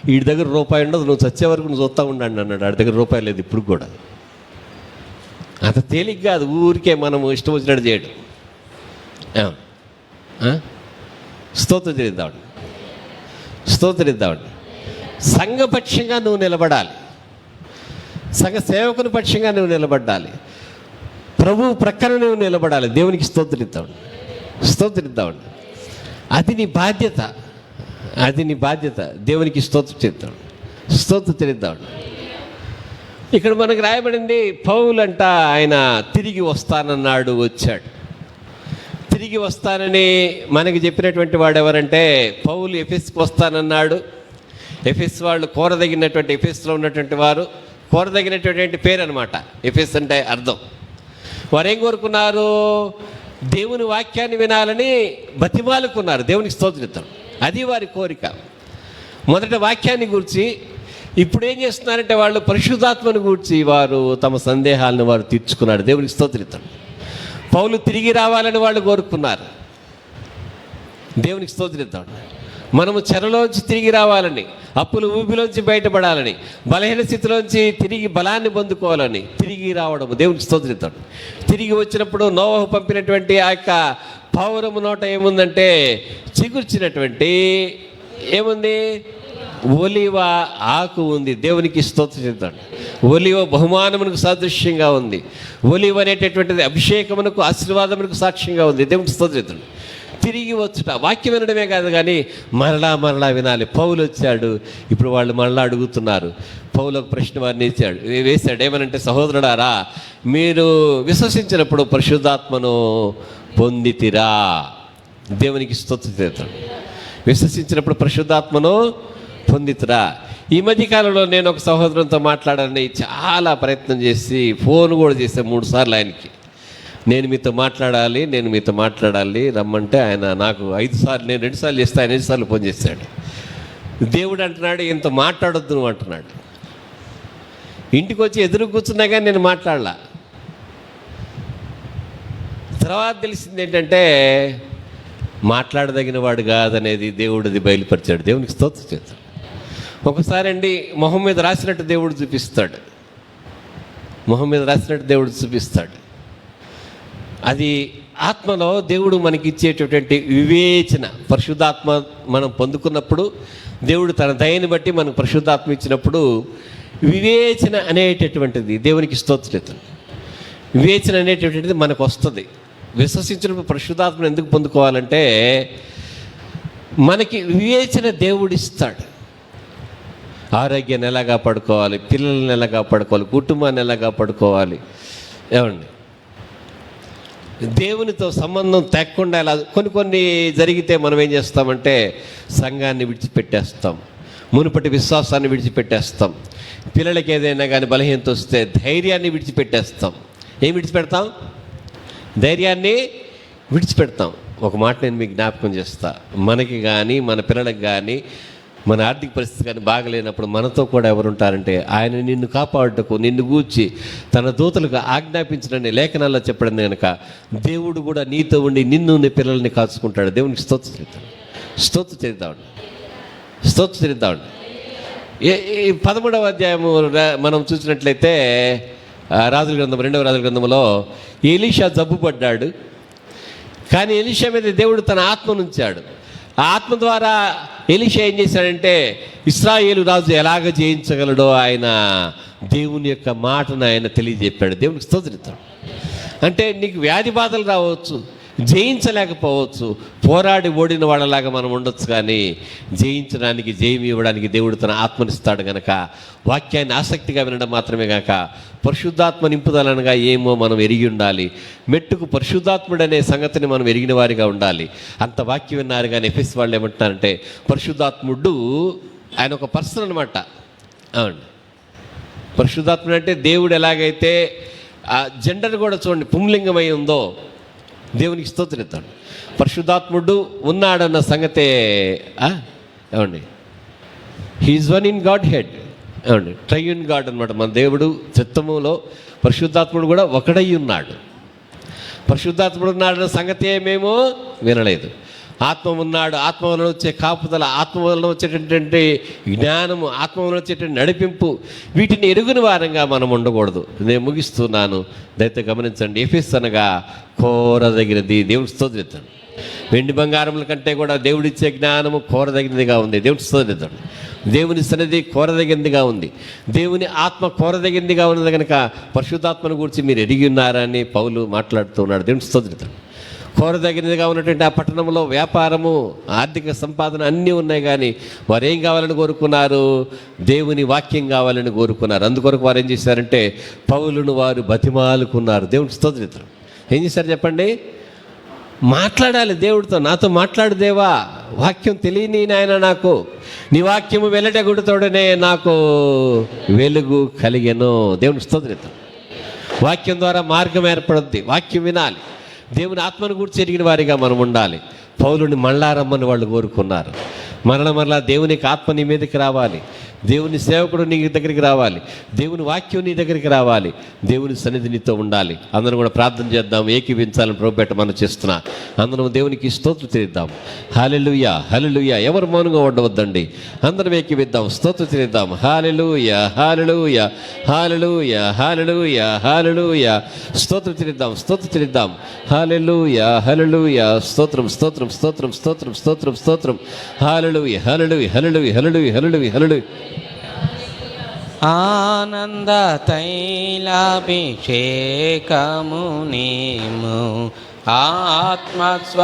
వీడి దగ్గర రూపాయి ఉండదు, నువ్వు చచ్చే వరకు నువ్వు చూస్తూ ఉండండి అన్నాడు. వాడి దగ్గర రూపాయి లేదు ఇప్పుడు కూడా. అంత తేలిగ్గా అది ఊరికే మనం ఇష్టం వచ్చినట్టు చేయడం. స్తోత్రిద్దామండి. సంఘపక్షంగా నువ్వు నిలబడాలి. సంఘ సేవకుని పక్షంగా నువ్వు నిలబడాలి. ప్రభువు ప్రక్కన నువ్వు నిలబడాలి. దేవునికి స్తోత్రిద్దామండి. అది నీ బాధ్యత. దేవునికి స్తోత్రిద్దామండి. ఇక్కడ మనకు రాయబడింది, పౌలంట ఆయన తిరిగి వస్తానన్నాడు, వచ్చాడు. తిరిగి వస్తానని మనకి చెప్పినటువంటి వాడు ఎవరంటే, పౌలు ఎఫెస్కి వస్తానన్నాడు. ఎఫెస్ వాళ్ళు కోరదగినటువంటి, ఎఫెస్లో ఉన్నటువంటి వారు కోరదగినటువంటి పేరు అనమాట. ఎఫెస్ అంటే అర్థం. వారు ఏం కోరుకున్నారు? దేవుని వాక్యాన్ని వినాలని బతిమాలుకున్నారు. దేవునికి స్తోత్రిద్దాం. అది వారి కోరిక. మొదట వాక్యాన్ని గూర్చి, ఇప్పుడు ఏం చేస్తున్నారంటే వాళ్ళు పరిశుద్ధాత్మను గూర్చి వారు తమ సందేహాలను వారు తీర్చుకున్నారు. దేవునికి స్తోత్రిద్దాం. పౌలు తిరిగి రావాలని వాళ్ళు కోరుకున్నారు. దేవునికి స్తోత్రిద్దాం. మనము చెరలోంచి తిరిగి రావాలని, అప్పుల ఊబిలోంచి బయటపడాలని, బలహీన స్థితిలోంచి తిరిగి బలాన్ని పొందుకోవాలని తిరిగి రావడం. దేవునికి స్తోత్రిద్దాం. తిరిగి వచ్చినప్పుడు నోవహు పంపినటువంటి ఆ యొక్క పావురము నోట ఏముందంటే, చిగుర్చినటువంటి ఏముంది? ఒలివ ఆకు ఉంది. దేవునికి స్తోత్రిద్దాం. ఒలివ బహుమానమునకు సాదృశ్యంగా ఉంది. ఒలివ అనేటటువంటిది అభిషేకమునకు, ఆశీర్వాదమునకు సాక్ష్యంగా ఉంది. దేవునికి స్తోత్రిద్దాం. తిరిగి వచ్చుట, వాక్యం వినడమే కాదు కానీ మరలా వినాలి. పౌలు వచ్చాడు. ఇప్పుడు వాళ్ళు మరలా అడుగుతున్నారు. పౌలు ఒక ప్రశ్న వారిని వేశాడు. ఏమనంటే, సహోదరుడారా, మీరు విశ్వసించినప్పుడు పరిశుద్ధాత్మను పొందితిరా? దేవునికి స్తోత్రం. విశ్వసించినప్పుడు పరిశుద్ధాత్మను పొందితిరా? ఈ మధ్యకాలంలో నేను ఒక సహోదరునితో మాట్లాడాలని చాలా ప్రయత్నం చేసి ఫోన్ కూడా చేశాను 3 సార్లు ఆయనకి. నేను మీతో మాట్లాడాలి రమ్మంటే ఆయన నాకు 5 సార్లు, నేను 2 సార్లు చేస్తే ఆయన 5 సార్లు ఫోన్ చేశాడు. దేవుడు అంటున్నాడు, ఇంత మాట్లాడొద్దు నువ్వు అంటున్నాడు. ఇంటికి వచ్చి ఎదురు కూర్చున్నా కానీ నేను మాట్లాడలా. తర్వాత తెలిసింది ఏంటంటే, మాట్లాడదగిన వాడు కాదనేది దేవుడిది బయలుపరిచాడు. దేవునికి స్తోత్రం చేస్తాడు. ఒకసారి అండి మొహం మీద రాసినట్టు దేవుడు చూపిస్తాడు. అది ఆత్మలో దేవుడు మనకి ఇచ్చేటటువంటి వివేచన. పరిశుద్ధాత్మ మనం పొందుకున్నప్పుడు, దేవుడు తన దయని బట్టి మనకు పరిశుద్ధాత్మ ఇచ్చినప్పుడు వివేచన అనేటటువంటిది, దేవునికి స్తోత్రం. వివేచన అనేటటువంటిది మనకు వస్తుంది. విశ్వసించినప్పుడు పరిశుద్ధాత్మను ఎందుకు పొందుకోవాలంటే, మనకి వివేచన దేవుడిస్తాడు. ఆరోగ్యాన్ని ఎలా కాపాడుకోవాలి, పిల్లల్ని ఎలా కాపాడుకోవాలి, కుటుంబాన్ని ఎలా కాపాడుకోవాలి. ఏమండి, దేవునితో సంబంధం తగ్గకుండా ఎలా కొన్ని జరిగితే మనం ఏం చేస్తామంటే సంఘాన్ని విడిచిపెట్టేస్తాం, మునుపటి విశ్వాసాన్ని విడిచిపెట్టేస్తాం. పిల్లలకి ఏదైనా కానీ బలహీనత వస్తే ధైర్యాన్ని విడిచిపెట్టేస్తాం. ఏం విడిచిపెడతాం? ధైర్యాన్ని విడిచిపెడతాం. ఒక మాట నేను మీకు జ్ఞాపకం చేస్తా, మనకి కానీ మన పిల్లలకి కానీ మన ఆర్థిక పరిస్థితి కానీ బాగలేనప్పుడు మనతో కూడా ఎవరుంటారంటే ఆయన నిన్ను కాపాడుటకు, నిన్ను గూర్చి తన దూతలకు ఆజ్ఞాపించడని లేఖనాల్లో చెప్పడం కనుక దేవుడు కూడా నీతో ఉండి నిన్ను నీ పిల్లల్ని కాచుకుంటాడు. దేవునికి స్తోత్రం చేద్దామండి. ఈ 13వ అధ్యాయము మనం చూసినట్లయితే రాజుల గ్రంథం, 2వ రాజుల గ్రంథంలో ఎలీషా జబ్బు పడ్డాడు. కానీ ఎలీషా మీద దేవుడు తన ఆత్మను ఉంచాడు. ఆ ఆత్మ ద్వారా ఎలీషా ఏం చేశాడంటే ఇశ్రాయేలు రాజు ఎలాగ జయించగలడో ఆయన దేవుని యొక్క మాటను ఆయన తెలియజెప్పాడు. దేవునికి స్తోత్రం. అంటే నీకు వ్యాధి బాధలు రావచ్చు, జయించలేకపోవచ్చు, పోరాడి ఓడిన వాళ్ళలాగా మనం ఉండొచ్చు, కానీ జయించడానికి, జయం ఇవ్వడానికి దేవుడు తన ఆత్మనిస్తాడు గనక వాక్యాన్ని ఆసక్తిగా వినడం మాత్రమే కాక పరిశుద్ధాత్మ నింపుదలనగా ఏమో మనం ఎరిగి ఉండాలి. మెట్టుకు పరిశుద్ధాత్ముడు అనే సంగతిని మనం ఎరిగిన వారిగా ఉండాలి. అంత వాక్యం విన్నారు. కానీ ఎఫెస్ వాళ్ళు ఏమంటున్నారంటే పరిశుద్ధాత్ముడు ఆయన ఒక పర్సన్ అనమాట. అవును, పరిశుద్ధాత్ముడు అంటే దేవుడు ఎలాగైతే ఆ జెండర్ కూడా చూడండి పుంలింగమై ఉందో దేవునికి స్తోత్రిస్తాడు. పరిశుద్ధాత్ముడు ఉన్నాడన్న సంగతే ఏమండి, he is one in Godhead. ఏమండి, ట్రైయూన్ గాడ్ అనమాట మన దేవుడు. చిత్తములో పరిశుద్ధాత్ముడు కూడా ఒకడై ఉన్నాడు. పరిశుద్ధాత్ముడు ఉన్నాడన్న సంగతే మేము వినలేదు. ఆత్మ ఉన్నాడు, ఆత్మ వలన వచ్చే కాపుదల, ఆత్మ వలన వచ్చేటటువంటి జ్ఞానము, ఆత్మ వలన వచ్చేటువంటి నడిపింపు, వీటిని ఎరుగుని వారంగా మనం ఉండకూడదు. నేను ముగిస్తున్నాను, దయతో గమనించండి. ఎఫెస్ అనగా కోరదగినది. దేవుడి స్తోత్రం. వెండి బంగారముల కంటే కూడా దేవుడిచ్చే జ్ఞానము కోరదగినదిగా ఉంది. దేవుడి స్తోత్రం. దేవుని సన్నిధి కోరదగినదిగా ఉంది. దేవుని ఆత్మ కోరదగినదిగా ఉన్నది కనుక పరిశుద్ధాత్మను గురించి మీరు ఎరిగి ఉన్నారని పౌలు మాట్లాడుతూ ఉన్నాడు. దేవుని స్తోత్రం. కోరదగినదిగా ఉన్నటువంటి ఆ పట్టణంలో వ్యాపారము, ఆర్థిక సంపాదన అన్నీ ఉన్నాయి. కానీ వారు ఏం కావాలని కోరుకున్నారు? దేవుని వాక్యం కావాలని కోరుకున్నారు. అందుకొరకు వారు ఏం చేశారంటే పౌలును వారు బతిమాలుకున్నారు. దేవుని స్తోత్రం. ఏం చేశారు చెప్పండి? మాట్లాడాలి దేవుడితో. నాతో మాట్లాడు దేవా, వాక్యం తెలియని నాయన, నాకు నీ వాక్యము వెల్లడగుడుతోడనే నాకు వెలుగు కలిగెను. దేవుని స్తోత్రం. వాక్యం ద్వారా మార్గం ఏర్పడుద్ది. వాక్యం వినాలి. దేవుని ఆత్మను గురించి ఎరిగిన వారిగా మనం ఉండాలి. పౌలుని మళ్ళా రమ్మని వాళ్ళు కోరుకున్నారు. మరలా దేవునికి ఆత్మ నీ మీదకి రావాలి. దేవుని సేవకుడు నీ దగ్గరికి రావాలి. దేవుని వాక్యం నీ దగ్గరికి రావాలి. దేవుని సన్నిధి నీతో ఉండాలి. అందరం కూడా ప్రార్థన చేద్దాం, ఏకీవించాలని ప్రభుపేట మనం చేస్తున్నా. అందరం దేవునికి స్తోత్రం చేద్దాం. హల్లెలూయా, హల్లెలూయా. ఎవరు మౌనంగా ఉండవద్దండి, అందరం ఏకీవిద్దాం, స్తోత్రం చేద్దాం. హల్లెలూయా, హల్లెలూయా, హల్లెలూయా, హల్లెలూయా, హల్లెలూయా. స్తోత్రం చేద్దాం, స్తోత్రం చేద్దాం. హల్లెలూయా, హల్లెలూయా. స్తోత్రం, స్తోత్రం, స్తోత్రం, స్తోత్రం, స్తోత్రం, స్తోత్రం. హల్లెలూయా, హల్లెలూయా, హల్లెలూయా, హల్లెలూయా, హల్లెలూయా, హల్లెలూయా. ఆనంద తైలాభిషేకము నీము ఆత్మస్వరూపుడా,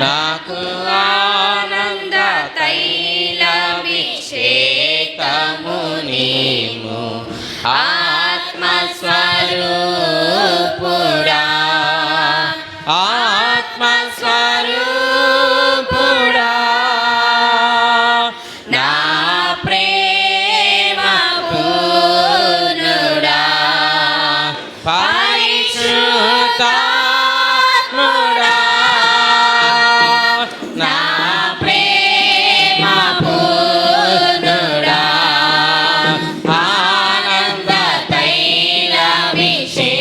నాకు ఆనంద తైలాభిషేకము నీము ఆత్మస్వరూపుడా, ఆత్మస్వరూపుడా. ఆనంద తైలాభిషేకము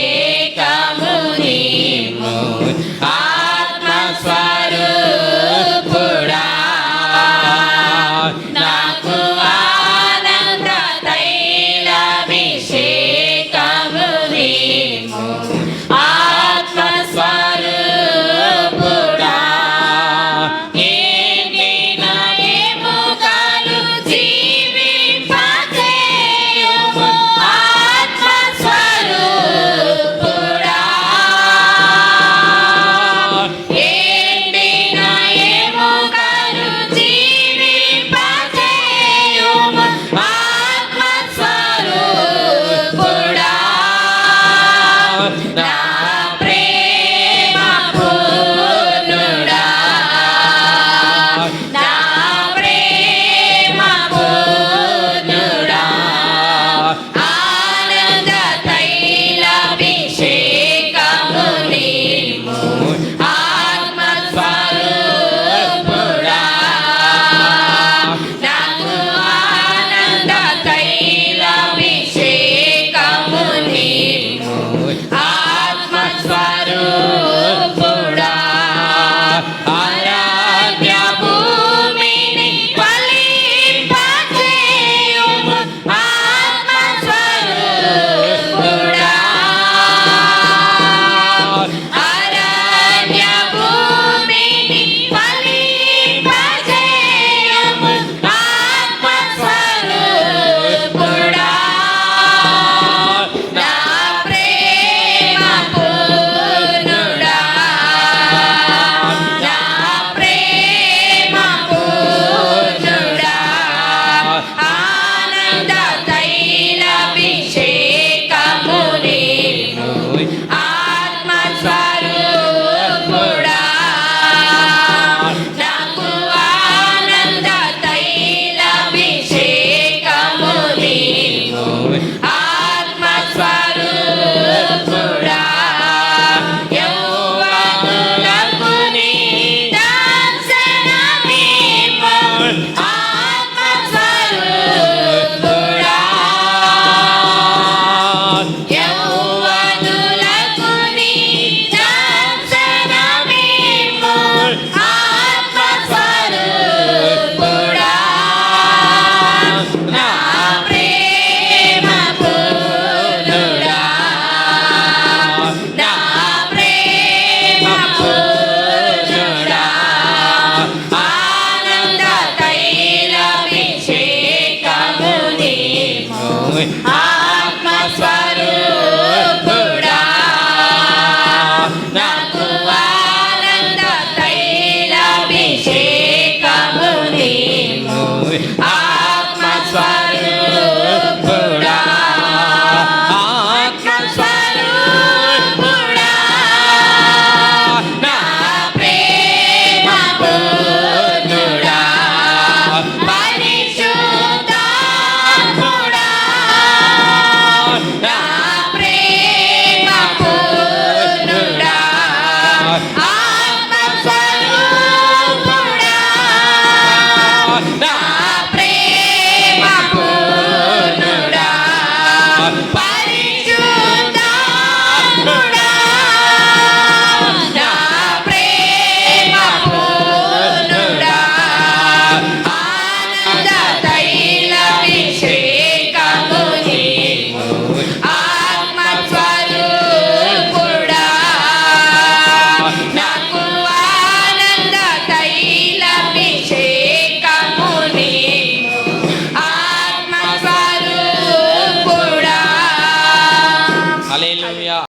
హల్లెలూయా.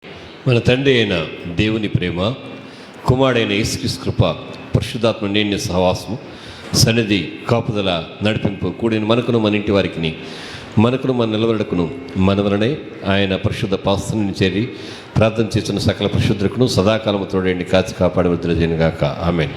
మన తండ్రి అయిన దేవుని ప్రేమ, కుమారుడైన యేసుక్రీస్తు కృప, పరిశుద్ధాత్మ నిండిన సహవాసము, సన్నిధి, కాపుదల, నడిపింపు కూడిన మనకును మన ఇంటి వారికి మనకును మన నిలబడకును మన వలనే ఆయన పరిశుద్ధ పాస్తుని చేరి ప్రార్థన చేస్తున్న సకల పరిశుద్ధులకును సదాకాలము తోడేండి కాచి కాపాడి వదిలేజనుగాక. ఆమేన్.